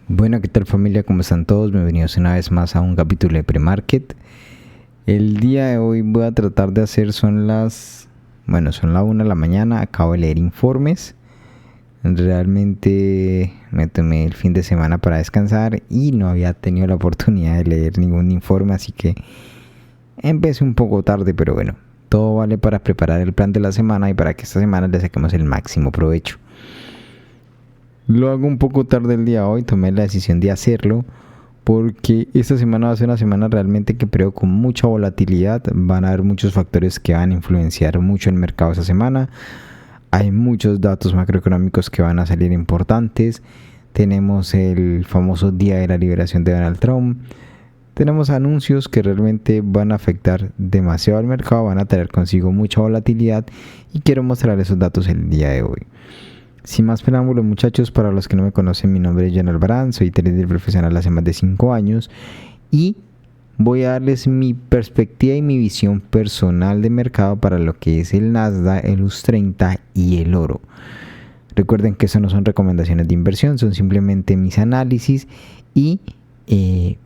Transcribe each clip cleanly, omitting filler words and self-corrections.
Bueno, ¿qué tal familia? ¿Cómo están todos? Bienvenidos una vez más a un capítulo de Premarket. El día de hoy voy a tratar de hacer, son la 1 de la mañana, acabo de leer informes. Realmente me tomé el fin de semana para descansar y no había tenido la oportunidad de leer ningún informe, así que empecé un poco tarde, pero bueno, todo vale para preparar el plan de la semana y para que esta semana le saquemos el máximo provecho. Lo hago un poco tarde el día de hoy, tomé la decisión de hacerlo porque esta semana va a ser una semana realmente que creo con mucha volatilidad. Van a haber muchos factores que van a influenciar mucho el mercado esta semana. Hay muchos datos macroeconómicos que van a salir importantes. Tenemos el famoso día de la liberación de Donald Trump. Tenemos anuncios que realmente van a afectar demasiado al mercado, van a traer consigo mucha volatilidad y quiero mostrar esos datos el día de hoy. Sin más preámbulos, muchachos, para los que no me conocen, mi nombre es John Albarán, soy trader profesional hace más de 5 años y voy a darles mi perspectiva y mi visión personal de mercado para lo que es el Nasdaq, el US 30 y el oro. Recuerden que eso no son recomendaciones de inversión, son simplemente mis análisis y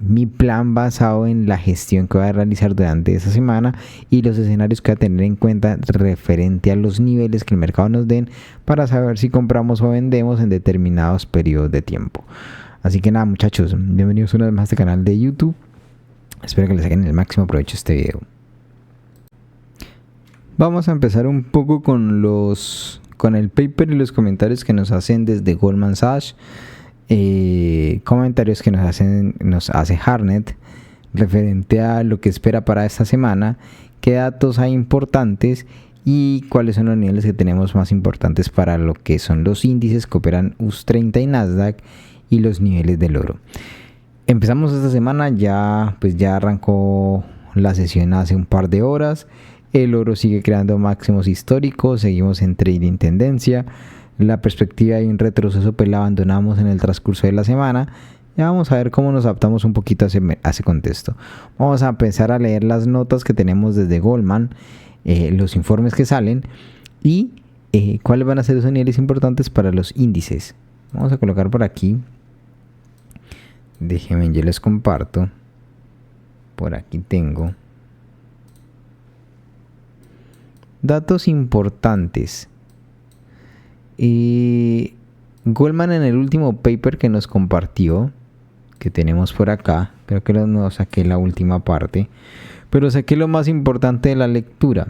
mi plan basado en la gestión que voy a realizar durante esa semana y los escenarios que voy a tener en cuenta referente a los niveles que el mercado nos den para saber si compramos o vendemos en determinados periodos de tiempo. Así que nada, muchachos, bienvenidos una vez más a este canal de YouTube. Espero que les saquen el máximo provecho este video. Vamos a empezar un poco con el paper y los comentarios que nos hacen desde Goldman Sachs. Comentarios que nos hace Hartnett referente a lo que espera para esta semana, qué datos hay importantes y cuáles son los niveles que tenemos más importantes para lo que son los índices que operan US 30 y Nasdaq y los niveles del oro. Empezamos esta semana, ya arrancó la sesión hace un par de horas. El oro sigue creando máximos históricos, seguimos en trading tendencia. La perspectiva de un retroceso pues la abandonamos en el transcurso de la semana. Ya vamos a ver cómo nos adaptamos un poquito a ese contexto. Vamos a empezar a leer las notas que tenemos desde Goldman, los informes que salen y cuáles van a ser esos niveles importantes para los índices. Vamos a colocar por aquí. Déjenme, yo les comparto. Por aquí tengo datos importantes. Y Goldman en el último paper que nos compartió, que tenemos por acá, creo que no saqué la última parte, pero saqué lo más importante de la lectura.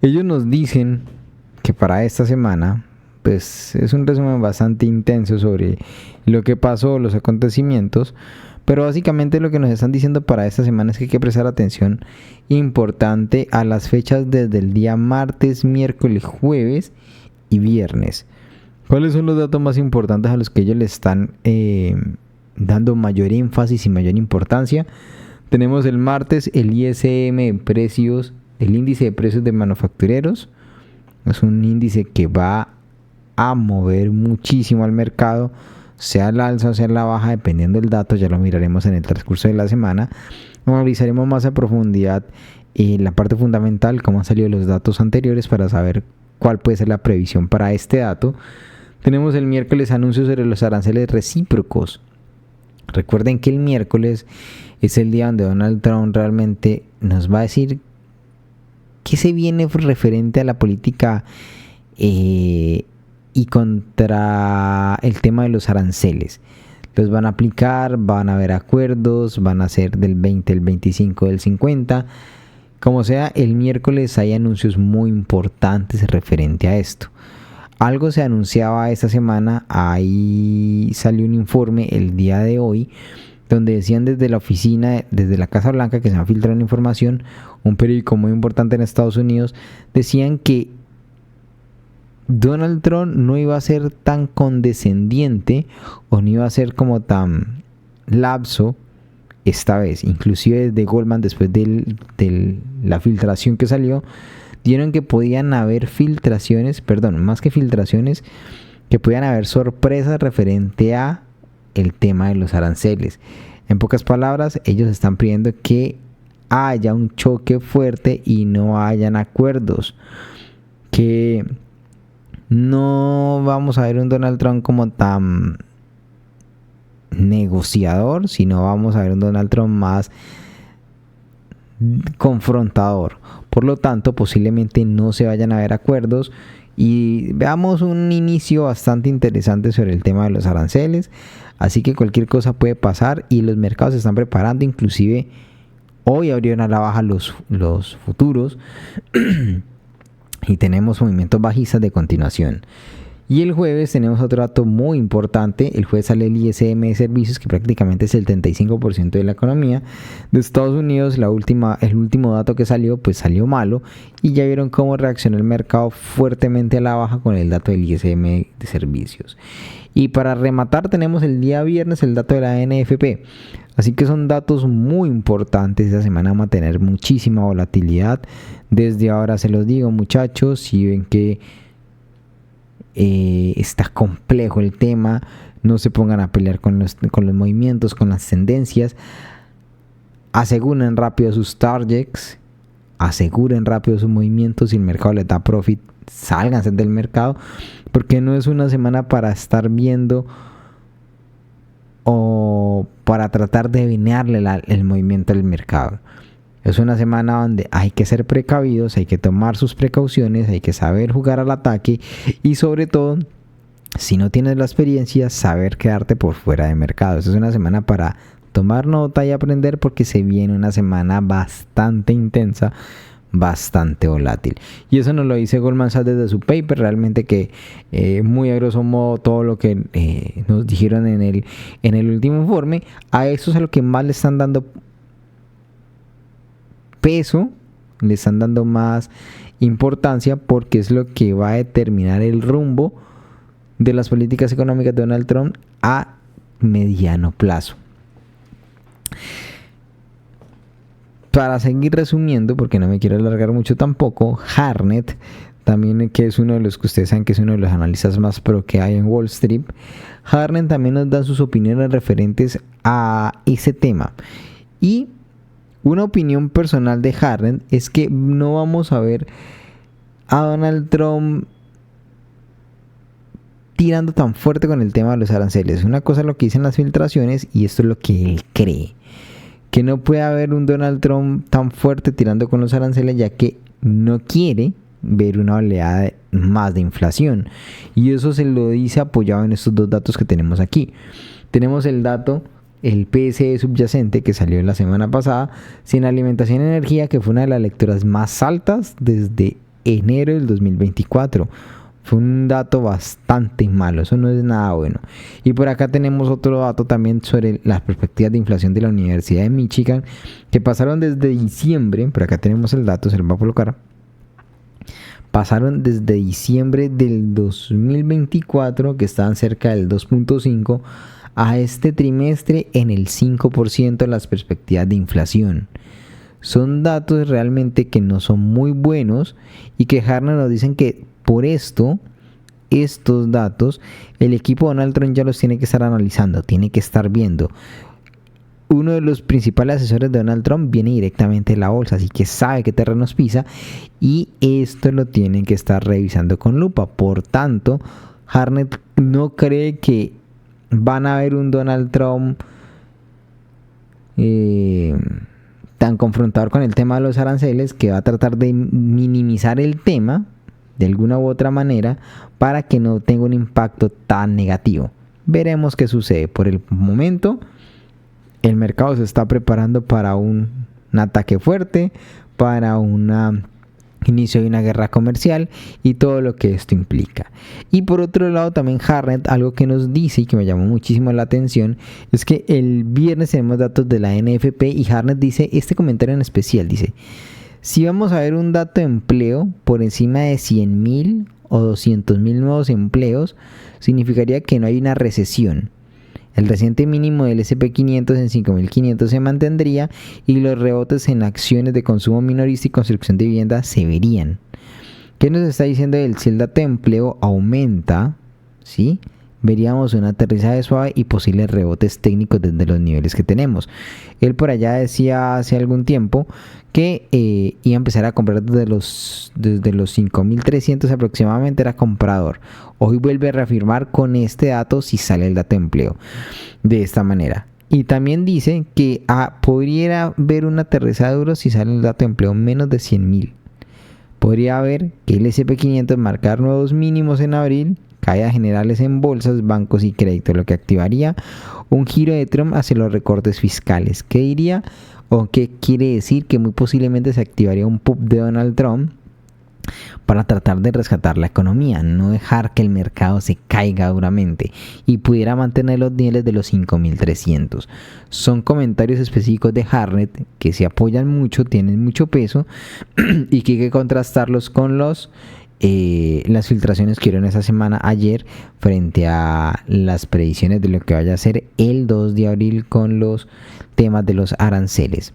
Ellos nos dicen que para esta semana, pues es un resumen bastante intenso sobre lo que pasó, los acontecimientos, pero básicamente lo que nos están diciendo para esta semana es que hay que prestar atención importante a las fechas desde el día martes, miércoles, jueves y viernes. ¿Cuáles son los datos más importantes a los que ellos le están dando mayor énfasis y mayor importancia? Tenemos el martes el ISM de precios, el índice de precios de manufactureros. Es un índice que va a mover muchísimo al mercado, sea al alza o sea a la baja, dependiendo del dato. Ya lo miraremos en el transcurso de la semana. Analizaremos más a profundidad la parte fundamental, cómo han salido los datos anteriores para saber cuál puede ser la previsión para este dato. Tenemos el miércoles anuncios sobre los aranceles recíprocos. Recuerden que el miércoles es el día donde Donald Trump realmente nos va a decir qué se viene referente a la política y contra el tema de los aranceles. Los van a aplicar, van a haber acuerdos, van a ser del 20, el 25, del 50. Como sea, el miércoles hay anuncios muy importantes referente a esto. Algo se anunciaba esta semana, ahí salió un informe el día de hoy, donde decían desde la oficina, desde la Casa Blanca, que se ha filtrado la información, un periódico muy importante en Estados Unidos, decían que Donald Trump no iba a ser tan condescendiente o no iba a ser como tan lapso esta vez. Inclusive desde Goldman, después de la filtración que salió, dieron que podían haber más que filtraciones, que podían haber sorpresas referente a el tema de los aranceles. En pocas palabras, ellos están pidiendo que haya un choque fuerte y no hayan acuerdos, que no vamos a ver un Donald Trump como tan negociador, sino vamos a ver un Donald Trump más confrontador. Por lo tanto, posiblemente no se vayan a ver acuerdos y veamos un inicio bastante interesante sobre el tema de los aranceles. Así que cualquier cosa puede pasar y los mercados se están preparando. Inclusive hoy abrieron a la baja los futuros y tenemos movimientos bajistas de continuación. Y el jueves tenemos otro dato muy importante. El jueves sale el ISM de servicios, que prácticamente es el 35% de la economía de Estados Unidos. El último dato que salió, pues salió malo. Y ya vieron cómo reaccionó el mercado fuertemente a la baja con el dato del ISM de servicios. Y para rematar tenemos el día viernes el dato de la NFP. Así que son datos muy importantes. Esta semana vamos a tener muchísima volatilidad. Desde ahora se los digo, muchachos, si ven que está complejo el tema, no se pongan a pelear con los movimientos, con las tendencias. Aseguren rápido sus targets, aseguren rápido sus movimientos. Si el mercado les da profit, sálganse del mercado, porque no es una semana para estar viendo o para tratar de adivinarle el movimiento del mercado. Es una semana donde hay que ser precavidos, hay que tomar sus precauciones, hay que saber jugar al ataque y sobre todo, si no tienes la experiencia, saber quedarte por fuera de mercado. Es una semana para tomar nota y aprender, porque se viene una semana bastante intensa, bastante volátil. Y eso nos lo dice Goldman Sachs desde su paper, realmente que muy a grosso modo todo lo que nos dijeron en el último informe, a eso es a lo que más le están dando peso, le están dando más importancia, porque es lo que va a determinar el rumbo de las políticas económicas de Donald Trump a mediano plazo. Para seguir resumiendo, porque no me quiero alargar mucho tampoco, Hartnett, también, que es uno de los que ustedes saben que es uno de los analistas más pro que hay en Wall Street, Hartnett también nos da sus opiniones referentes a ese tema. Y una opinión personal de Hartnett es que no vamos a ver a Donald Trump tirando tan fuerte con el tema de los aranceles. Una cosa es lo que dicen las filtraciones y esto es lo que él cree. Que no puede haber un Donald Trump tan fuerte tirando con los aranceles, ya que no quiere ver una oleada más de inflación. Y eso se lo dice apoyado en estos dos datos que tenemos aquí. Tenemos el dato, el PCE subyacente, que salió la semana pasada, sin alimentación y energía, que fue una de las lecturas más altas desde enero del 2024. Fue un dato bastante malo, eso no es nada bueno. Y por acá tenemos otro dato también sobre las perspectivas de inflación de la Universidad de Michigan, que pasaron desde diciembre, por acá tenemos el dato, se lo voy a colocar. Pasaron desde diciembre del 2024, que estaban cerca del 2.5, a este trimestre en el 5% las perspectivas de inflación. Son datos realmente que no son muy buenos y que Hartnett nos dicen que por estos datos el equipo de Donald Trump ya los tiene que estar analizando, tiene que estar viendo. Uno de los principales asesores de Donald Trump viene directamente de la bolsa, así que sabe qué terrenos pisa y esto lo tienen que estar revisando con lupa. Por tanto, Hartnett no cree que van a ver un Donald Trump tan confrontador con el tema de los aranceles, que va a tratar de minimizar el tema de alguna u otra manera para que no tenga un impacto tan negativo. Veremos qué sucede. Por el momento, el mercado se está preparando para un ataque fuerte, para un inicio de una guerra comercial y todo lo que esto implica. Y por otro lado también Hartnett, algo que nos dice y que me llamó muchísimo la atención, es que el viernes tenemos datos de la NFP y Hartnett dice este comentario en especial, dice: si vamos a ver un dato de empleo por encima de 100,000 o 200,000 nuevos empleos, significaría que no hay una recesión. El reciente mínimo del S&P 500 en 5.500 se mantendría y los rebotes en acciones de consumo minorista y construcción de vivienda se verían. ¿Qué nos está diciendo él? Si el dato de empleo aumenta, ¿sí?, veríamos un aterrizaje suave y posibles rebotes técnicos desde los niveles que tenemos. Él por allá decía hace algún tiempo que iba a empezar a comprar desde los 5.300 aproximadamente, era comprador. Hoy vuelve a reafirmar con este dato si sale el dato de empleo de esta manera. Y también dice que podría haber un aterrizaje duro si sale el dato de empleo menos de 100.000. Podría haber que el S&P 500 marcar nuevos mínimos en abril, caídas generales en bolsas, bancos y crédito, lo que activaría un giro de Trump hacia los recortes fiscales. ¿Qué diría o qué quiere decir? Que muy posiblemente se activaría un pump de Donald Trump para tratar de rescatar la economía, no dejar que el mercado se caiga duramente y pudiera mantener los niveles de los 5.300. Son comentarios específicos de Harnett que se apoyan mucho, tienen mucho peso y que hay que contrastarlos con las filtraciones que hubieron esa semana ayer frente a las predicciones de lo que vaya a ser el 2 de abril con los temas de los aranceles.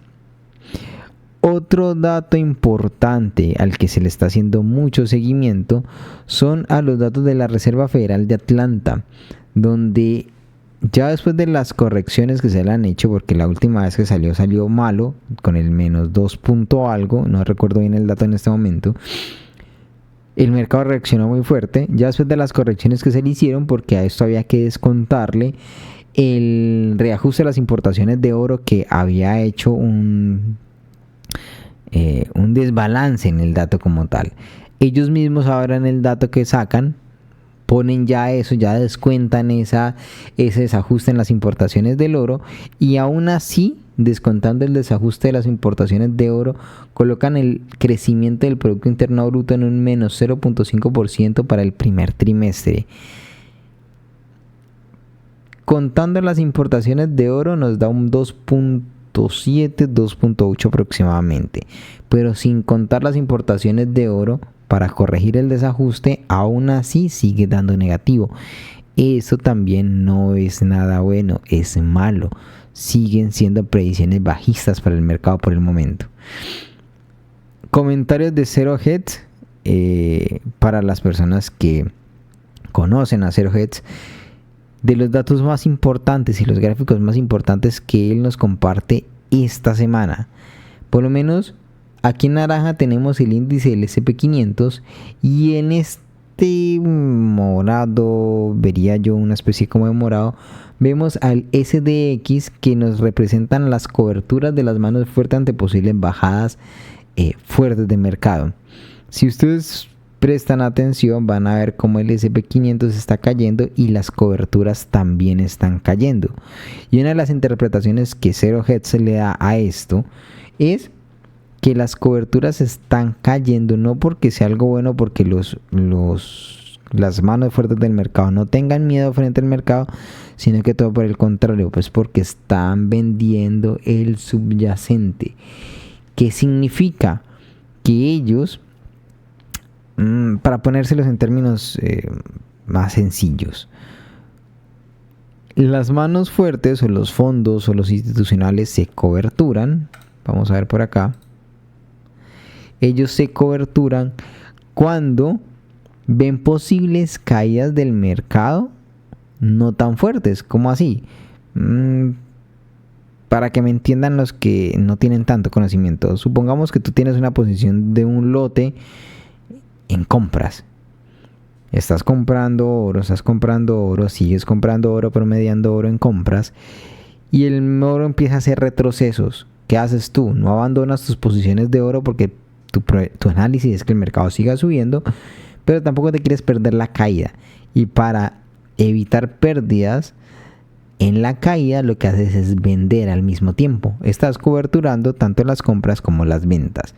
Otro dato importante al que se le está haciendo mucho seguimiento son a los datos de la Reserva Federal de Atlanta, donde ya después de las correcciones que se le han hecho, porque la última vez que salió malo, con el menos 2 punto algo, no recuerdo bien el dato en este momento, el mercado reaccionó muy fuerte, ya después de las correcciones que se le hicieron, porque a esto había que descontarle el reajuste de las importaciones de oro que había hecho un desbalance en el dato como tal. Ellos mismos ahora en el dato que sacan ponen ya eso, ya descuentan ese desajuste en las importaciones del oro, y aún así, descontando el desajuste de las importaciones de oro, colocan el crecimiento del Producto Interno Bruto en un menos 0.5% para el primer trimestre. Contando las importaciones de oro nos da un 2.8 aproximadamente, pero sin contar las importaciones de oro para corregir el desajuste, aún así sigue dando negativo. Eso también no es nada bueno, es malo. Siguen siendo predicciones bajistas para el mercado por el momento. Comentarios de Zero Hedge para las personas que conocen a Zero Hedge. De los datos más importantes y los gráficos más importantes que él nos comparte esta semana. Por lo menos aquí en naranja tenemos el índice del S&P 500 y en este morado, vería yo una especie como de morado, vemos al SDX que nos representan las coberturas de las manos fuertes ante posibles bajadas fuertes de mercado. Si ustedes prestan atención, van a ver cómo el S&P 500 está cayendo y las coberturas también están cayendo. Y una de las interpretaciones que Zero Hedge le da a esto es que las coberturas están cayendo no porque sea algo bueno, porque las manos fuertes del mercado no tengan miedo frente al mercado, sino que todo por el contrario, pues porque están vendiendo el subyacente. ¿Qué significa? Que ellos, para ponérselos en términos más sencillos, las manos fuertes o los fondos o los institucionales se coberturan. Vamos a ver por acá. Ellos se coberturan cuando ven posibles caídas del mercado no tan fuertes. ¿Cómo así? Para que me entiendan los que no tienen tanto conocimiento. Supongamos que tú tienes una posición de un lote en compras. Estás comprando oro, sigues comprando oro, promediando oro en compras, y el oro empieza a hacer retrocesos. ¿Qué haces tú? No abandonas tus posiciones de oro porque tu análisis es que el mercado siga subiendo, pero tampoco te quieres perder la caída. Y para evitar pérdidas en la caída, lo que haces es vender al mismo tiempo. Estás coberturando tanto las compras como las ventas.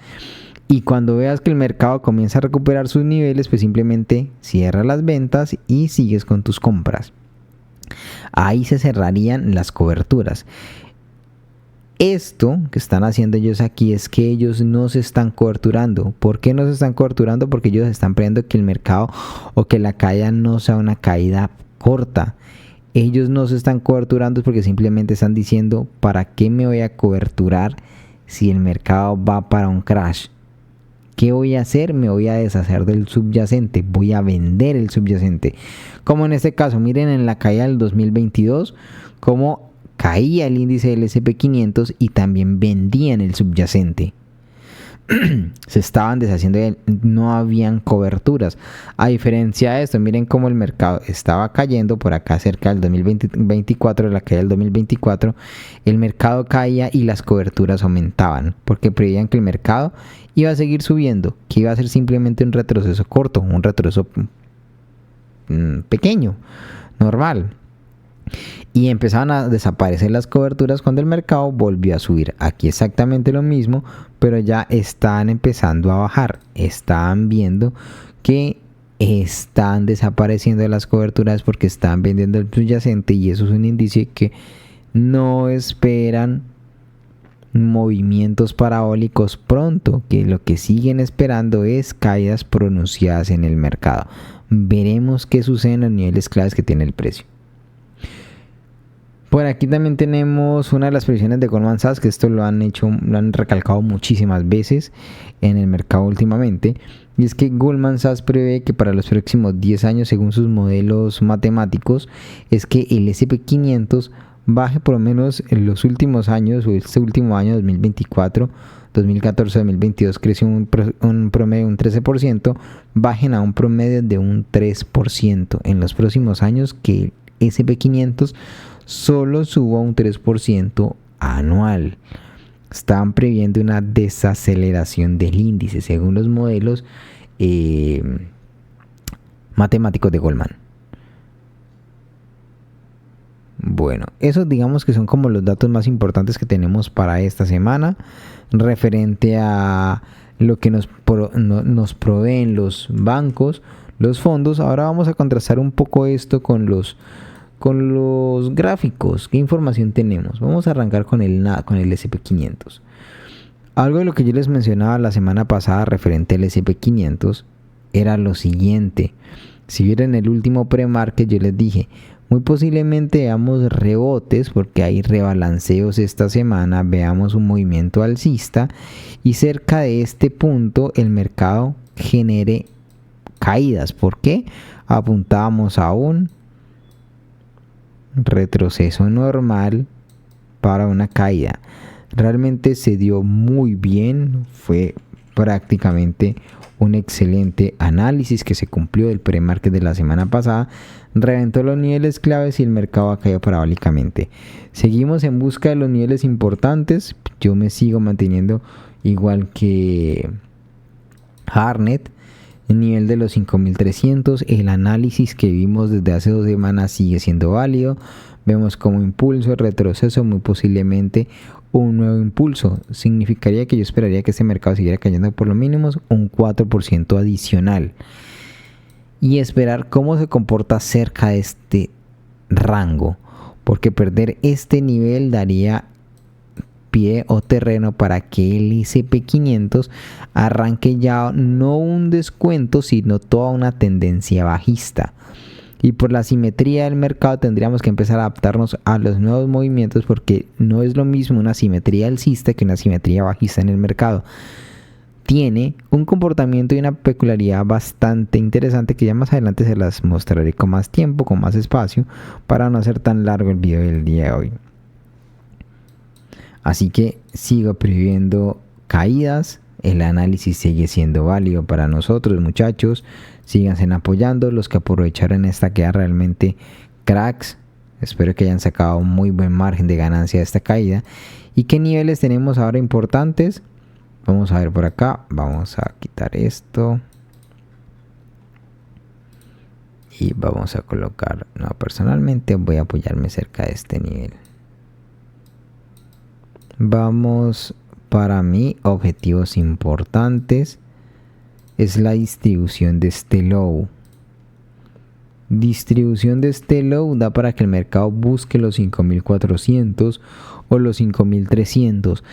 Y cuando veas que el mercado comienza a recuperar sus niveles, pues simplemente cierra las ventas y sigues con tus compras. Ahí se cerrarían las coberturas. Esto que están haciendo ellos aquí es que ellos no se están coberturando. ¿Por qué no se están coberturando? Porque ellos están previendo que el mercado o que la caída no sea una caída corta. Ellos no se están coberturando porque simplemente están diciendo, ¿para qué me voy a coberturar si el mercado va para un crash? ¿Qué voy a hacer? Me voy a deshacer del subyacente, voy a vender el subyacente. Como en este caso, miren en la caída del 2022, cómo caía el índice del S&P 500 y también vendían el subyacente. Se estaban deshaciendo de él, no habían coberturas. A diferencia de esto, miren cómo el mercado estaba cayendo por acá cerca del 2024, la caída del 2024, el mercado caía y las coberturas aumentaban, porque preveían que el mercado iba a seguir subiendo, que iba a ser simplemente un retroceso corto, un retroceso pequeño, normal. Y empezaban a desaparecer las coberturas cuando el mercado volvió a subir. Aquí exactamente lo mismo, pero ya están empezando a bajar. Están viendo que están desapareciendo las coberturas porque están vendiendo el subyacente, y eso es un indicio que no esperan movimientos parabólicos pronto, que lo que siguen esperando es caídas pronunciadas en el mercado. Veremos qué sucede en los niveles claves que tiene el precio. Por aquí también tenemos una de las previsiones de Goldman Sachs, que esto lo han recalcado muchísimas veces en el mercado últimamente, y es que Goldman Sachs prevé que para los próximos 10 años, según sus modelos matemáticos, es que el S&P 500 baje por lo menos en los últimos años, o este último año 2024, 2014-2022 creció un promedio de un 13%, bajen a un promedio de un 3% en los próximos años, que el S&P 500 solo suba un 3% anual. Están previendo una desaceleración del índice según los modelos matemáticos de Goldman. Bueno, esos digamos que son como los datos más importantes que tenemos para esta semana referente a lo que nos proveen los bancos, los fondos. Ahora vamos a contrastar un poco esto con los gráficos. ¿Qué información tenemos? Vamos a arrancar con el S&P 500. Algo de lo que yo les mencionaba la semana pasada referente al S&P 500 era lo siguiente. Si vieron el último pre-market, yo les dije, muy posiblemente veamos rebotes porque hay rebalanceos esta semana, veamos un movimiento alcista y cerca de este punto el mercado genere caídas. ¿Por qué? Apuntábamos a un retroceso normal para una caída. Realmente se dio muy bien, fue prácticamente un excelente análisis que se cumplió del pre-market de la semana pasada, reventó los niveles claves y el mercado ha caído parabólicamente. Seguimos en busca de los niveles importantes, yo me sigo manteniendo igual que Harnett, el nivel de los 5300, el análisis que vimos desde hace 2 semanas sigue siendo válido. Vemos como impulso, retroceso, muy posiblemente un nuevo impulso. Significaría que yo esperaría que este mercado siguiera cayendo por lo mínimo un 4% adicional. Y esperar cómo se comporta cerca de este rango. Porque perder este nivel daría pie o terreno para que el S&P 500 arranque ya no un descuento, sino toda una tendencia bajista. Y por la simetría del mercado tendríamos que empezar a adaptarnos a los nuevos movimientos, porque no es lo mismo una simetría alcista que una simetría bajista en el mercado. Tiene un comportamiento y una peculiaridad bastante interesante que ya más adelante se las mostraré con más tiempo, con más espacio, para no hacer tan largo el video del día de hoy. Así que sigo previendo caídas. El análisis sigue siendo válido para nosotros, muchachos. Síganse apoyando. Los que aprovecharon esta queda realmente cracks. Espero que hayan sacado un muy buen margen de ganancia de esta caída. ¿Y qué niveles tenemos ahora importantes? Vamos a ver por acá. Vamos a quitar esto. Y vamos a colocar... No, personalmente voy a apoyarme cerca de este nivel. Vamos, para mí, objetivos importantes es la distribución de este low. Distribución de este low da para que el mercado busque los 5400 o los 5300.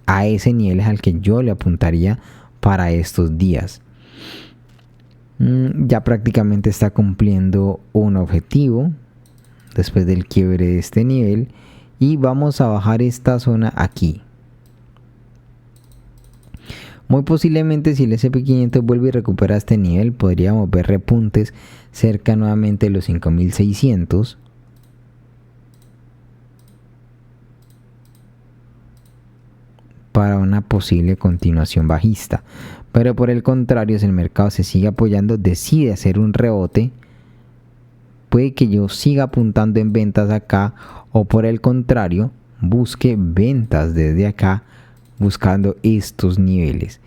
A ese nivel es al que yo le apuntaría para estos días. Ya prácticamente está cumpliendo un objetivo después del quiebre de este nivel. Y vamos a bajar esta zona aquí. Muy posiblemente si el S&P 500 vuelve y recupera este nivel, podríamos ver repuntes cerca nuevamente de los 5.600. Para una posible continuación bajista. Pero por el contrario, si el mercado se sigue apoyando, decide hacer un rebote, puede que yo siga apuntando en ventas acá, o por el contrario, busque ventas desde acá, buscando estos niveles.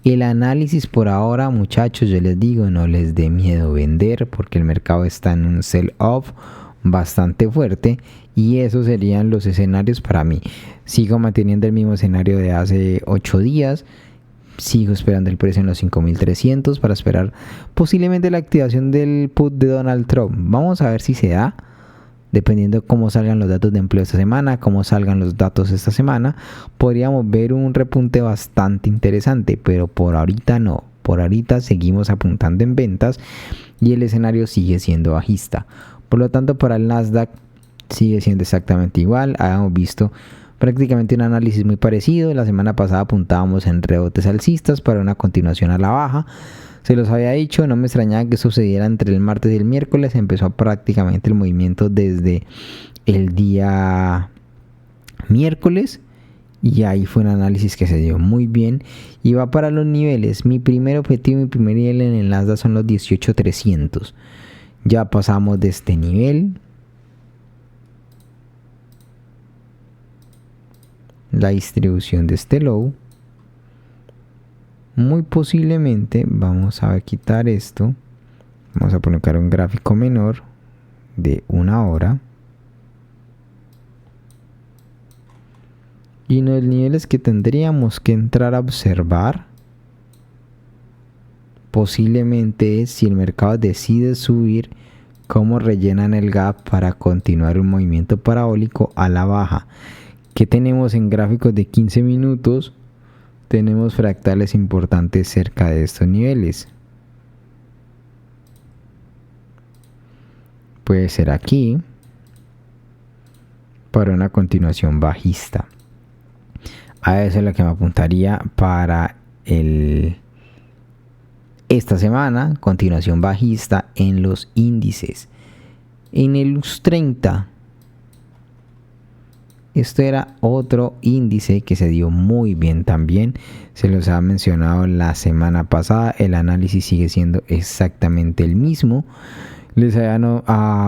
El análisis por ahora, muchachos, yo les digo, no les dé miedo vender, porque el mercado está en un sell-off bastante fuerte, y esos serían los escenarios para mí. Sigo manteniendo el mismo escenario de hace 8 días. Sigo esperando el precio en los 5.300 para esperar posiblemente la activación del put de Donald Trump. Vamos a ver si se da, dependiendo de cómo salgan los datos de empleo esta semana, cómo salgan los datos esta semana. Podríamos ver un repunte bastante interesante, pero por ahorita no. Por ahorita seguimos apuntando en ventas y el escenario sigue siendo bajista. Por lo tanto, para el Nasdaq sigue siendo exactamente igual. Habíamos visto prácticamente un análisis muy parecido. La semana pasada apuntábamos en rebotes alcistas para una continuación a la baja. Se los había dicho, no me extrañaba que sucediera entre el martes y el miércoles. Empezó prácticamente el movimiento desde el día miércoles. Y ahí fue un análisis que se dio muy bien. Y va para los niveles. Mi primer objetivo, mi primer nivel en el Nasdaq son los 18.300. Ya pasamos de este nivel. La distribución de este low. Muy posiblemente vamos a quitar esto. Vamos a colocar un gráfico menor de 1 hora. Y los niveles que tendríamos que entrar a observar posiblemente es si el mercado decide subir, cómo rellenan el gap para continuar un movimiento parabólico a la baja. ¿Qué tenemos en gráficos de 15 minutos? Tenemos fractales importantes cerca de estos niveles. Puede ser aquí para una continuación bajista. A eso es lo que me apuntaría para esta semana, continuación bajista en los índices. En el US 30, esto era otro índice que se dio muy bien también. Se los ha mencionado la semana pasada. El análisis sigue siendo exactamente el mismo. Les había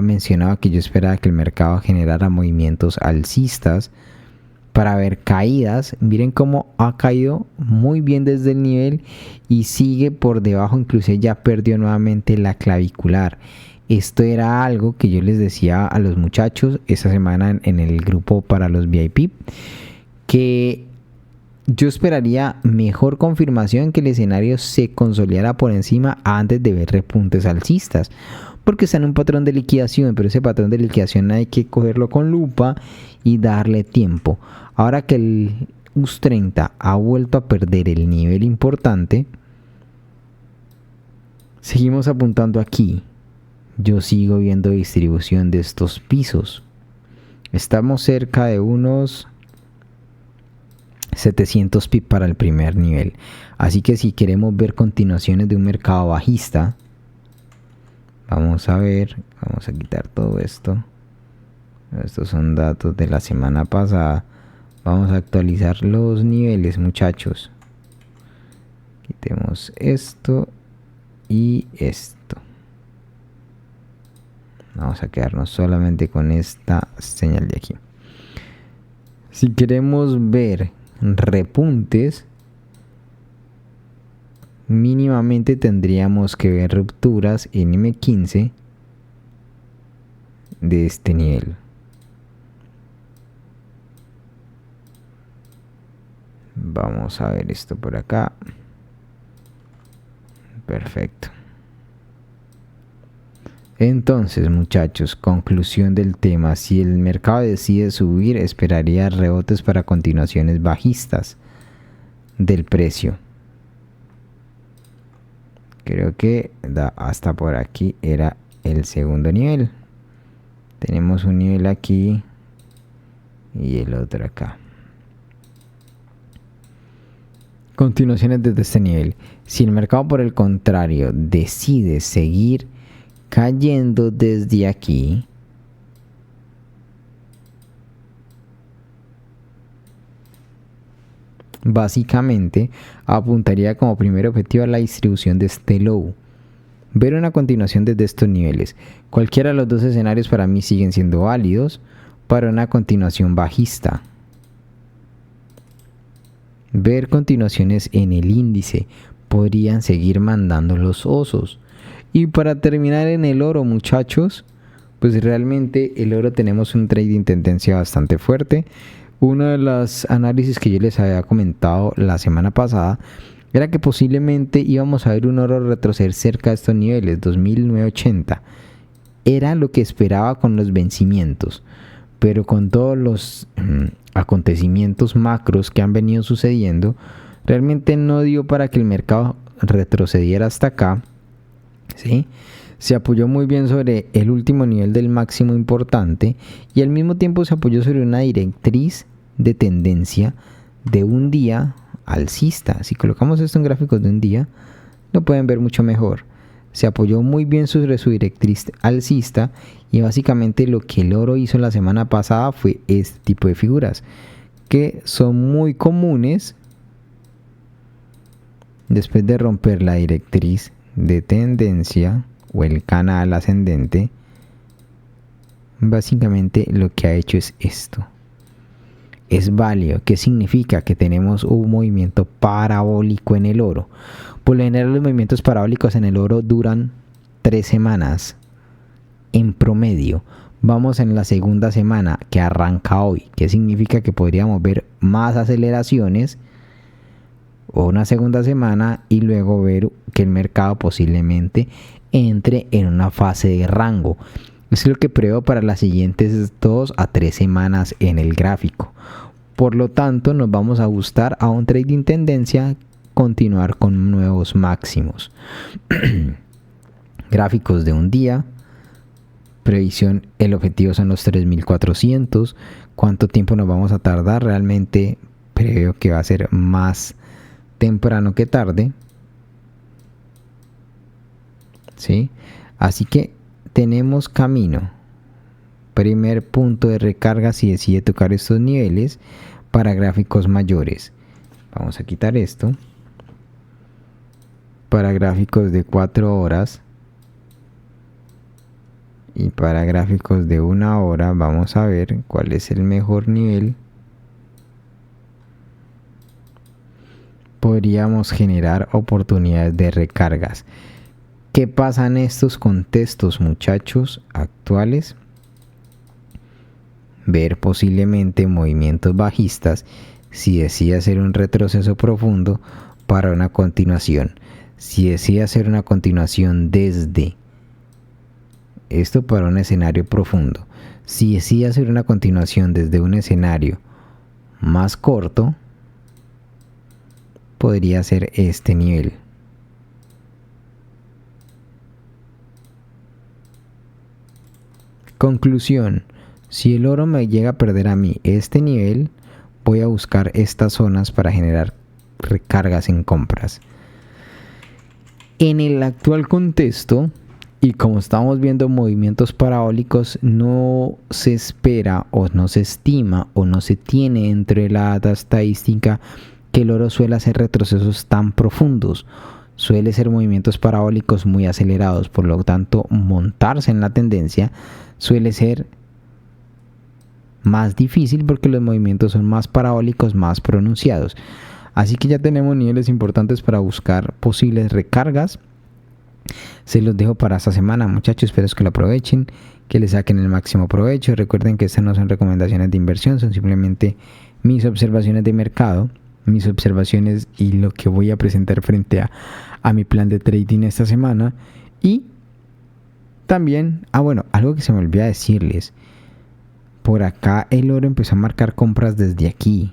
mencionado que yo esperaba que el mercado generara movimientos alcistas para ver caídas. Miren cómo ha caído muy bien desde el nivel y sigue por debajo, inclusive ya perdió nuevamente la clavicular. Esto era algo que yo les decía a los muchachos esta semana en el grupo para los VIP, que yo esperaría mejor confirmación, que el escenario se consolidara por encima antes de ver repuntes alcistas, porque está en un patrón de liquidación, pero ese patrón de liquidación hay que cogerlo con lupa y darle tiempo. Ahora que el US 30 ha vuelto a perder el nivel importante, seguimos apuntando aquí. Yo sigo viendo distribución de estos pisos. Estamos cerca de unos 700 pip para el primer nivel. Así que si queremos ver continuaciones de un mercado bajista, vamos a ver, vamos a quitar todo esto. Estos son datos de la semana pasada. Vamos a actualizar los niveles, muchachos. Quitemos esto y esto. Vamos a quedarnos solamente con esta señal de aquí. Si queremos ver repuntes, mínimamente tendríamos que ver rupturas en M15 de este nivel. Vamos a ver esto por acá. Perfecto. Entonces, muchachos, conclusión del tema: si el mercado decide subir, esperaría rebotes para continuaciones bajistas del precio. Creo que hasta por aquí era el segundo nivel. Tenemos un nivel aquí y el otro acá. Continuaciones desde este nivel. Si el mercado, por el contrario, decide seguir cayendo desde aquí, básicamente apuntaría como primer objetivo a la distribución de este low. Ver una continuación desde estos niveles. Cualquiera de los dos escenarios para mí siguen siendo válidos para una continuación bajista. Ver continuaciones en el índice. Podrían seguir mandando los osos. Y para terminar en el oro, muchachos, pues realmente el oro tenemos un trading tendencia bastante fuerte. Uno de los análisis que yo les había comentado la semana pasada era que posiblemente íbamos a ver un oro retroceder cerca de estos niveles, 2.980. Era lo que esperaba con los vencimientos, pero con todos los acontecimientos macros que han venido sucediendo, realmente no dio para que el mercado retrocediera hasta acá, ¿sí? Se apoyó muy bien sobre el último nivel del máximo importante y al mismo tiempo se apoyó sobre una directriz de tendencia de un día alcista. Si colocamos esto en gráficos de un día, lo pueden ver mucho mejor. Se apoyó muy bien sobre su directriz alcista y básicamente lo que el oro hizo la semana pasada fue este tipo de figuras que son muy comunes después de romper la directriz de tendencia o el canal ascendente. Básicamente lo que ha hecho es esto. Es válido. ¿Qué significa? Que tenemos un movimiento parabólico en el oro. Por lo general los movimientos parabólicos en el oro duran 3 semanas en promedio. Vamos en la segunda semana que arranca hoy. ¿Qué significa? Que podríamos ver más aceleraciones o una segunda semana y luego ver que el mercado posiblemente entre en una fase de rango. Eso es lo que preveo para las siguientes 2 a 3 semanas en el gráfico. Por lo tanto, nos vamos a ajustar a un trading tendencia, continuar con nuevos máximos. Gráficos de un día. Previsión, el objetivo son los 3.400. ¿Cuánto tiempo nos vamos a tardar? Realmente preveo que va a ser más temprano que tarde. ¿Sí? Así que tenemos camino. Primer punto de recarga si decide tocar estos niveles para gráficos mayores. Vamos a quitar esto. Para gráficos de 4 horas. Y para gráficos de 1 hora vamos a ver cuál es el mejor nivel. Podríamos generar oportunidades de recargas. ¿Qué pasa en estos contextos, muchachos, actuales? Ver posiblemente movimientos bajistas si decide hacer un retroceso profundo para una continuación. Si decide hacer una continuación desde esto para un escenario profundo. Si decide hacer una continuación desde un escenario más corto, podría ser este nivel. Conclusión. Si el oro me llega a perder a mí este nivel, voy a buscar estas zonas para generar recargas en compras. En el actual contexto, y como estamos viendo movimientos parabólicos, no se espera o no se estima o no se tiene dentro de la data estadística que el oro suele hacer retrocesos tan profundos. Suele ser movimientos parabólicos muy acelerados, por lo tanto montarse en la tendencia suele ser más difícil porque los movimientos son más parabólicos, más pronunciados. Así que ya tenemos niveles importantes para buscar posibles recargas. Se los dejo para esta semana, muchachos. Espero que lo aprovechen, que le saquen el máximo provecho. Recuerden que estas no son recomendaciones de inversión, son simplemente mis observaciones de mercado, mis observaciones y lo que voy a presentar frente a mi plan de trading esta semana. Y también, algo que se me olvidó decirles. Por acá el oro empezó a marcar compras desde aquí.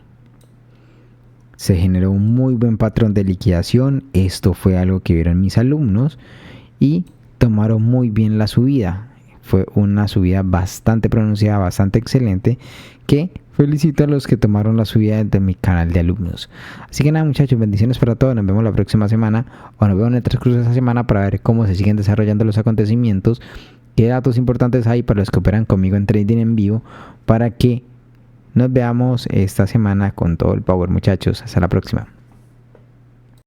Se generó un muy buen patrón de liquidación. Esto fue algo que vieron mis alumnos y tomaron muy bien la subida. Fue una subida bastante pronunciada, bastante excelente, que Felicito a los que tomaron la subida de mi canal de alumnos. Así que nada, muchachos, bendiciones para todos. Nos vemos la próxima semana o nos vemos en el transcurso de esa semana para ver cómo se siguen desarrollando los acontecimientos, qué datos importantes hay para los que operan conmigo en trading en vivo, para que nos veamos esta semana con todo el power, muchachos. Hasta la próxima.